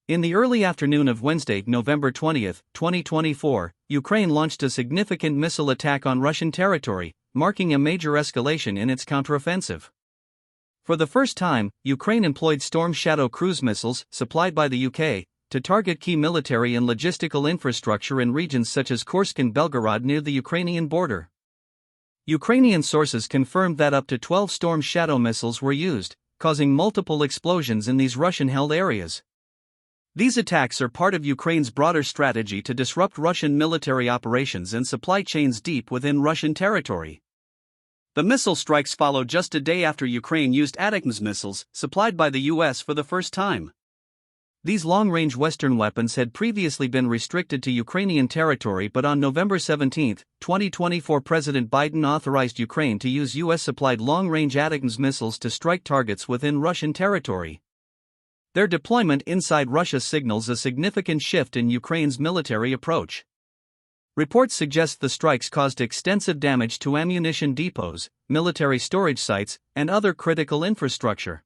In the early afternoon of Wednesday, November 20, 2024, Ukraine launched a significant missile attack on Russian territory, marking a major escalation in its counteroffensive. For the first time, Ukraine employed Storm Shadow cruise missiles, supplied by the UK, to target key military and logistical infrastructure in regions such as Kursk and Belgorod near the Ukrainian border. Ukrainian sources confirmed that up to 12 Storm Shadow missiles were used, causing multiple explosions in these Russian-held areas. These attacks are part of Ukraine's broader strategy to disrupt Russian military operations and supply chains deep within Russian territory. The missile strikes follow just a day after Ukraine used ATACMS missiles, supplied by the US for the first time. These long-range Western weapons had previously been restricted to Ukrainian territory, but on November 17, 2024, President Biden authorized Ukraine to use US-supplied long-range ATACMS missiles to strike targets within Russian territory. Their deployment inside Russia signals a significant shift in Ukraine's military approach. Reports suggest the strikes caused extensive damage to ammunition depots, military storage sites, and other critical infrastructure.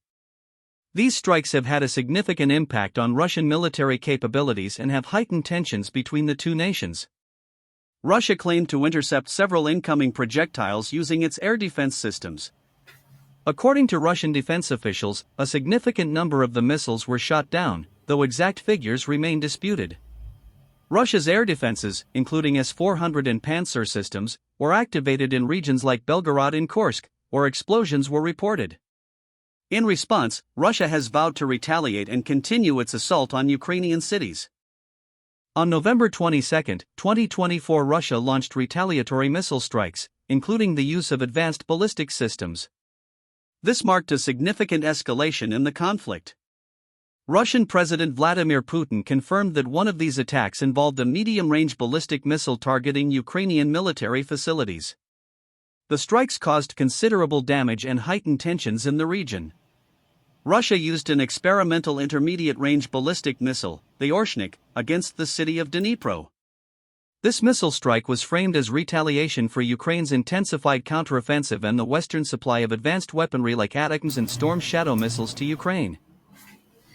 These strikes have had a significant impact on Russian military capabilities and have heightened tensions between the two nations. Russia claimed to intercept several incoming projectiles using its air defense systems. According to Russian defense officials, a significant number of the missiles were shot down, though exact figures remain disputed. Russia's air defenses, including S-400 and Pantsir systems, were activated in regions like Belgorod and Kursk, where explosions were reported. In response, Russia has vowed to retaliate and continue its assault on Ukrainian cities. On November 22, 2024, Russia launched retaliatory missile strikes, including the use of advanced ballistic systems. This marked a significant escalation in the conflict. Russian President Vladimir Putin confirmed that one of these attacks involved a medium-range ballistic missile targeting Ukrainian military facilities. The strikes caused considerable damage and heightened tensions in the region. Russia used an experimental intermediate-range ballistic missile, the Orshnik, against the city of Dnipro. This missile strike was framed as retaliation for Ukraine's intensified counteroffensive and the Western supply of advanced weaponry like ATACMS and Storm Shadow missiles to Ukraine.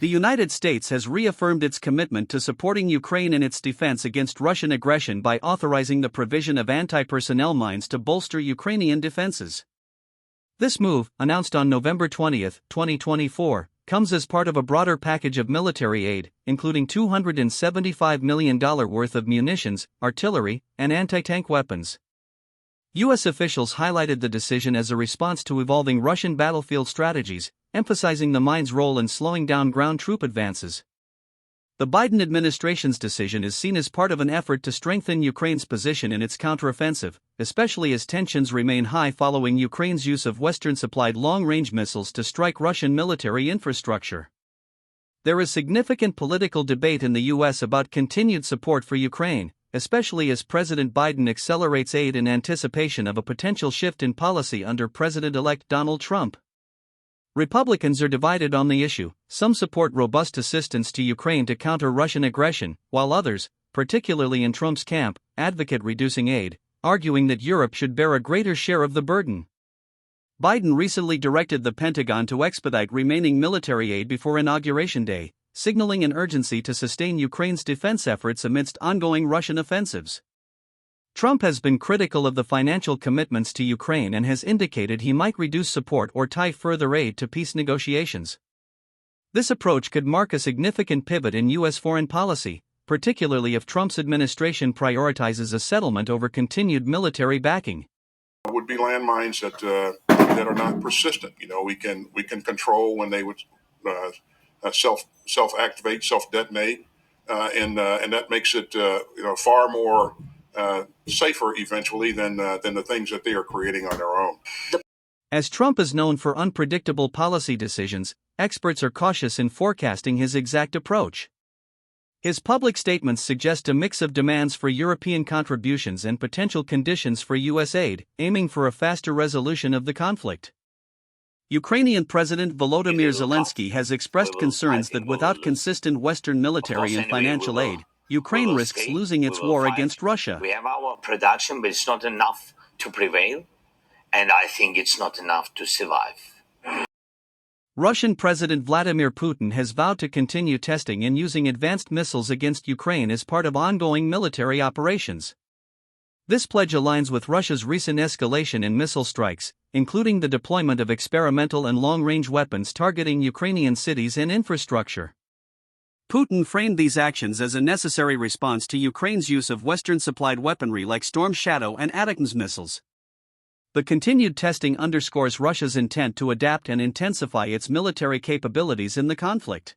The United States has reaffirmed its commitment to supporting Ukraine in its defense against Russian aggression by authorizing the provision of anti-personnel mines to bolster Ukrainian defenses. This move, announced on November 20, 2024, comes as part of a broader package of military aid, including $275 million worth of munitions, artillery, and anti-tank weapons. U.S. officials highlighted the decision as a response to evolving Russian battlefield strategies, emphasizing the mine's role in slowing down ground troop advances. The Biden administration's decision is seen as part of an effort to strengthen Ukraine's position in its counteroffensive, especially as tensions remain high following Ukraine's use of Western-supplied long-range missiles to strike Russian military infrastructure. There is significant political debate in the U.S. about continued support for Ukraine, especially as President Biden accelerates aid in anticipation of a potential shift in policy under President-elect Donald Trump. Republicans are divided on the issue. Some support robust assistance to Ukraine to counter Russian aggression, while others, particularly in Trump's camp, advocate reducing aid, arguing that Europe should bear a greater share of the burden. Biden recently directed the Pentagon to expedite remaining military aid before Inauguration Day, signaling an urgency to sustain Ukraine's defense efforts amidst ongoing Russian offensives. Trump has been critical of the financial commitments to Ukraine and has indicated he might reduce support or tie further aid to peace negotiations. This approach could mark a significant pivot in U.S. foreign policy, particularly if Trump's administration prioritizes a settlement over continued military backing. Would be landmines that are not persistent. We can control when they would self-activate, self-detonate, and that makes it far more safer eventually than the things that they are creating on their own. As Trump is known for unpredictable policy decisions, experts are cautious in forecasting his exact approach. His public statements suggest a mix of demands for European contributions and potential conditions for U.S. aid, aiming for a faster resolution of the conflict. Ukrainian President Volodymyr Zelensky has expressed concerns that without consistent Western military and financial aid, Ukraine risks losing its war against Russia. We have our production, but it's not enough to prevail, and I think it's not enough to survive. Russian President Vladimir Putin has vowed to continue testing and using advanced missiles against Ukraine as part of ongoing military operations. This pledge aligns with Russia's recent escalation in missile strikes, including the deployment of experimental and long-range weapons targeting Ukrainian cities and infrastructure. Putin framed these actions as a necessary response to Ukraine's use of Western-supplied weaponry like Storm Shadow and ATACMS missiles. The continued testing underscores Russia's intent to adapt and intensify its military capabilities in the conflict.